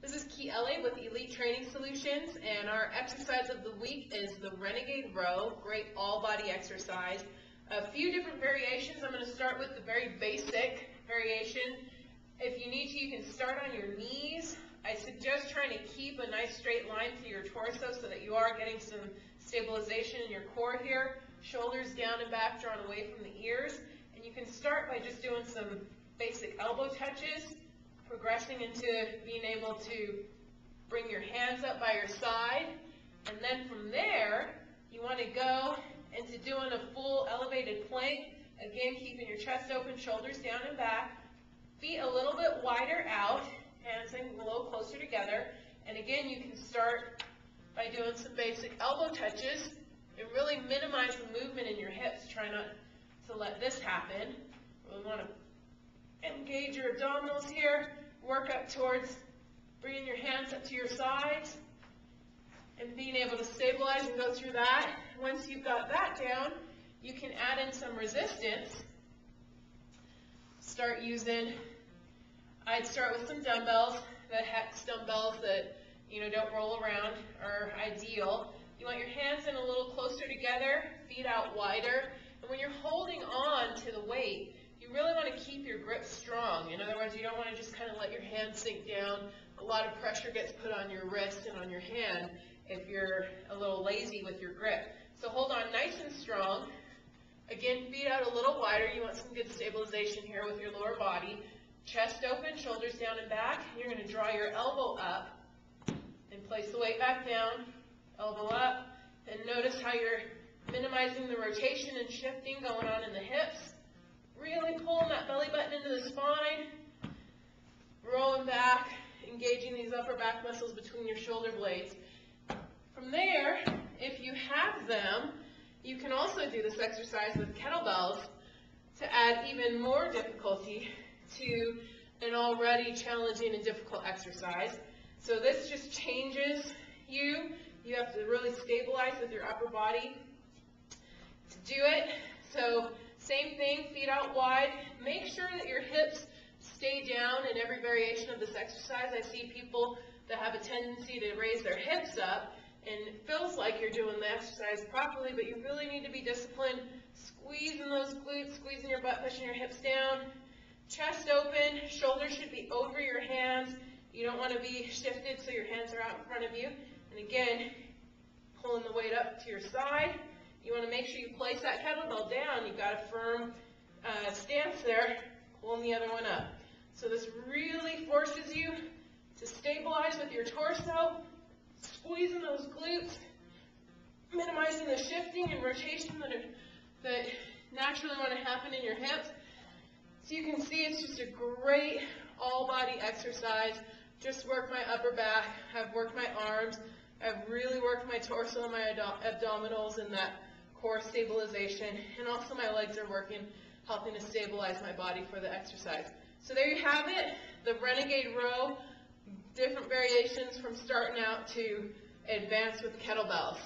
This is Kelly with Elite Training Solutions, and our exercise of the week is the Renegade Row. Great all-body exercise. A few different variations. I'm going to start with the very basic variation. If you need to, you can start on your knees. I suggest trying to keep a nice straight line through your torso so that you are getting some stabilization in your core here. Shoulders down and back, drawn away from the ears. And you can start by just doing some basic elbow touches, progressing into being able to bring your hands up by your side. And then from there, you want to go into doing a full elevated plank. Again, keeping your chest open, shoulders down and back, feet a little bit wider out, hands a little closer together. And again, you can start by doing some basic elbow touches and really minimize the movement in your hips. Try not to let this happen. Really want to engage your abdominals here. Work up towards bringing your hands up to your sides and being able to stabilize and go through that. Once you've got that down, you can add in some resistance. I'd start with some dumbbells. The hex dumbbells that don't roll around are ideal. You want your hands in a little closer together, feet out wider, and when you're holding on to the weight, you really want to keep your grip strong. In other words, you don't want to just kind of let your hand sink down. A lot of pressure gets put on your wrist and on your hand if you're a little lazy with your grip. So hold on nice and strong. Again, feet out a little wider. You want some good stabilization here with your lower body. Chest open, shoulders down and back. You're going to draw your elbow up and place the weight back down. Elbow up. And notice how you're minimizing the rotation and shifting going on in the hips. Really pulling that belly button into the spine, rolling back, engaging these upper back muscles between your shoulder blades. From there, if you have them, you can also do this exercise with kettlebells to add even more difficulty to an already challenging and difficult exercise. So this just changes you. You have to really stabilize with your upper body to do it. So same thing, feet out wide. Make sure that your hips stay down in every variation of this exercise. I see people that have a tendency to raise their hips up, and it feels like you're doing the exercise properly, but you really need to be disciplined. Squeezing those glutes, squeezing your butt, pushing your hips down. Chest open, shoulders should be over your hands. You don't want to be shifted so your hands are out in front of you. And again, pulling the weight up to your side. You want to make sure you place that kettlebell down. You've got a firm stance there, pulling the other one up. So this really forces you to stabilize with your torso, squeezing those glutes, minimizing the shifting and rotation that naturally want to happen in your hips. So you can see it's just a great all-body exercise. Just work my upper back. I've worked my arms. I've really worked my torso and my abdominals and that core stabilization, and also my legs are working, helping to stabilize my body for the exercise. So there you have it, the Renegade Row, different variations from starting out to advance with kettlebells.